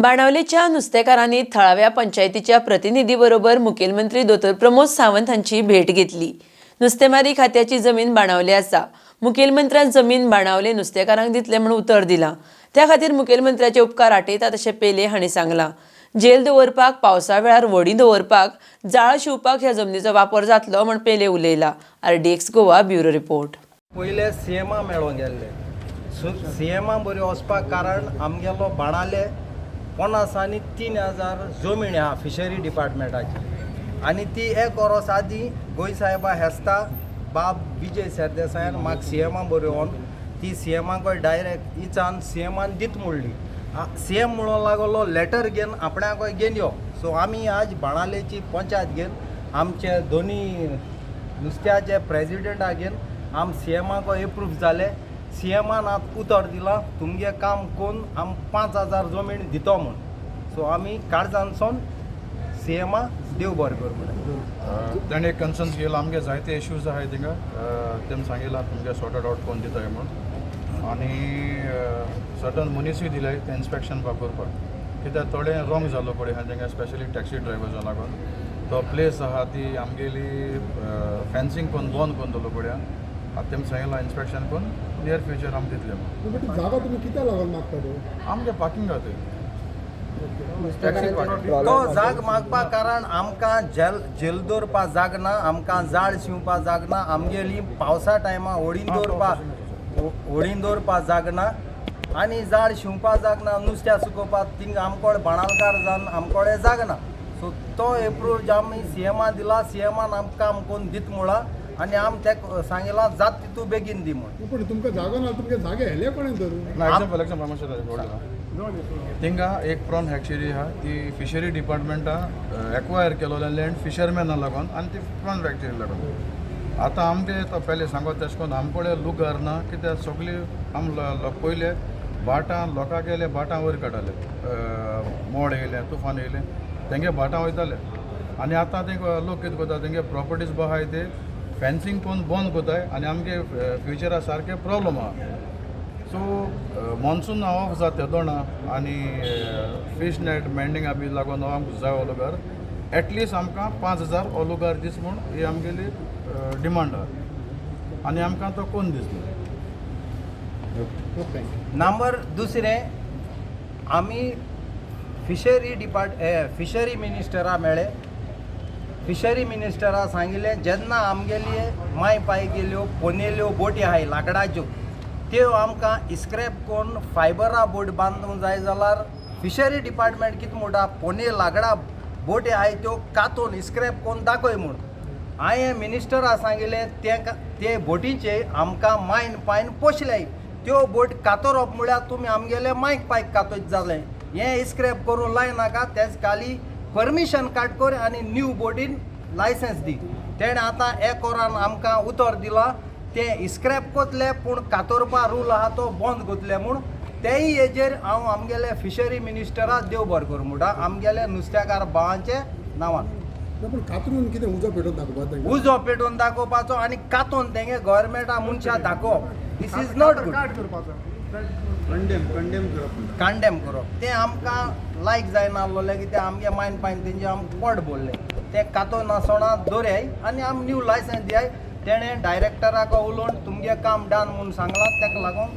बाणावलेच्या नुस्तेकारांनी थळाव्या पंचायतीच्या प्रतिनिधीबरोबर मुखेलमंत्री दोतोर प्रमोद सावंत हांची भेट घेतली। नुस्तेमारी खात्याची जमीन बाणावले आसा। मुखेलमंत्र्यान जमीन बाणावले नुस्तेकारांक दितले म्हणून उतर दिला। त्या खातीर मुखेलमंत्र्याचे उपकार आटयतात अशें पेले हांणी सांगलां। जेल दवरपाक, पावसा वेळार व्हडी दवरपाक, जाळ शिवपाक ह्या जमनीचो वापर जातलो म्हण पेले उलयला। RDX Goa bureau report. पहिले सीएमा मेळोंक गेल्ले सीएमा बरी वचपाक कारण आमगेलो बाणाले 50 आनी 3000 जमीन आहा फिशरी डिपार्टमेंटाची आनी ती एक वर्स आदीं गोंय साहेबा हेस्ता बाब विजय सरदेसायान म्हाका सीएमा बरोवन ती सीएमाक डायरेक्ट इचान सीएमान दीत म्हणली। सीएम म्हणून लागलो लेटर घेवन आपणाक घेवन यो। सो आमी आज बाणालेची पंचायत घेवन आमचे दोनी नुस्त्याचे प्रेसिडेंटा घेवन आम सीएमाक एप्रूव जाले। सीएमान आतां उतर दिला तुमगे काम कोन्न आम 5000 जमीन दितो म्हूण। सो आमी काळजानसून सीएमा देव बरें कर म्हणून ताणें एक कन्सर्न्स केला। आमगे जायते इश्यूज आहाय थिंगा तेम सांगितला तुमगे सॉर्टेड आउट कोण दिताय म्हूण आनी सर्टन मनीसूय दिले ते इन्स्पेक्शन बाग करपाक कित्याक थोडे रॉंग जालो पळय हा थिंगा स्पेशली टॅक्सी ड्रायव्हर्सा लागून तो प्लेस आहा ती आमगेली फेन्सिंग कोन्न बंद कोन्न दवरलो पळय आतां तेम सांगितला इन्स्पेक्शन कोन्न नियर फ्युचर आमी दितले म्हणून। जागा तुम्ही कित्याक लागून मागता आमगे पार्किंग आहा तो जाग मागपा कारण आमकां जेल दवरपा जाग ना, आमकां जाळ शिवपा जाग ना, आमगेली पावसा टायमा होडीन दवरपा जाग ना आनी जाळ शिवपा जाग ना, नुस्त्या सुकोवपा थिंगा आमकोडे बाणालकार जावन आमकोडे जाग ना। सो तो एप्रूव आमी सीएमा दिला। सीएमान आमकां कोण दित म्हणला आनी आम तेका सांगितला जात तितू बेगीन दी म्हूण। पण तुमकां जागा ना, तुमगे जागे हेले कोणें धरून एग्जाम्पल थिंगा एक प्रॉन हॅक्चरी आहा ती फिशरी डिपार्टमेंटा एक्वायर केलोले लँड फिशरमॅना लागून आनी ती प्रॉन फॅक्चरी लागून। आतां आमगे तो पयले सांगोत तेश कोन्न आमकोडे लुगार ना कित्याक सगळी आम पयले भाटां लोकांक येयले भाटां वयर काडटाले, मोड येयले, तुफान येयले तेंगे भाटां वयताले आनी आतां ते लोक कितें करता तेंगे प्रॉपर्टीज बो आहाय ते फेन्सिंग कोन्न बंद कोताय आनी आमगे फ्युचरा सारके प्रॉब्लम आहा। सो मॉन्सून ऑफ जाता दोना आनी फीश नेट मेंडिंगा बी लागून आमकां जाय ओलुगार एटलीस्ट आमकां 5000 ओलुगार दीस म्हूण ही आमगेली डिमांड आहा आनी आमकां तो कोण दिसलो। नंबर दुसरें आमी फिशरी मिनिस्टरा मेळे। फिशरी मिनिस्टरा सांगिल्लें जेन्ना आमगेली माय पाय गेल्यो पोनेल्यो बोटी आहाय लाकडाच्यो त्यो आमकां स्क्रॅप कोन्न फायबरा बोट बांदूंक जाय जाल्यार फिशरी डिपार्टमेंट कितें म्हणटा पोने लाकडा बोटी आहाय त्यो कातून स्क्रॅप कोन्न दाखय म्हूण। हांवें मिनिस्टरा सांगिल्लें ते बोटीचे आमकां मायन पायन पोशले त्यो बोट कातरप म्हळ्यार तुमी आमगेले मायक पायक कातोच जालें। हें स्क्रॅप करून लायनाका तेच खाली परमिशन काड कर आनी न्यू बोटीन लायसन्स दी। तेणें आतां एक वरान आमकां उतर दिला ते स्क्रॅप कोतले पूण कातोरपा रूल आहा तो बंद कोतले म्हूण। तेय हेजेर हांव आमगेले फिशरी मिनिस्टराक देव बरें कर म्हणटा आमगेले नुस्तेकार भावांचे नांवान। पण कातरून कितें उजो पेटोवन दाखोवपाक उजो पेटोवन दाखोवपाचो आनी कातून तेंगे गव्हर्मेंटा मनशां दाखोवप this is not good. Condemn करप तें आमकां लायक जायना आसलोलें कित्याक आमगे मायन पायन तेंचे आमकां पोट भरलें तें कातो नासोना दवराय आनी आमी न्यू लायसन्स दियाय। तेणें डायरेक्टराक उलोवन तुमगे काम डन म्हूण सांगलां तेका लागून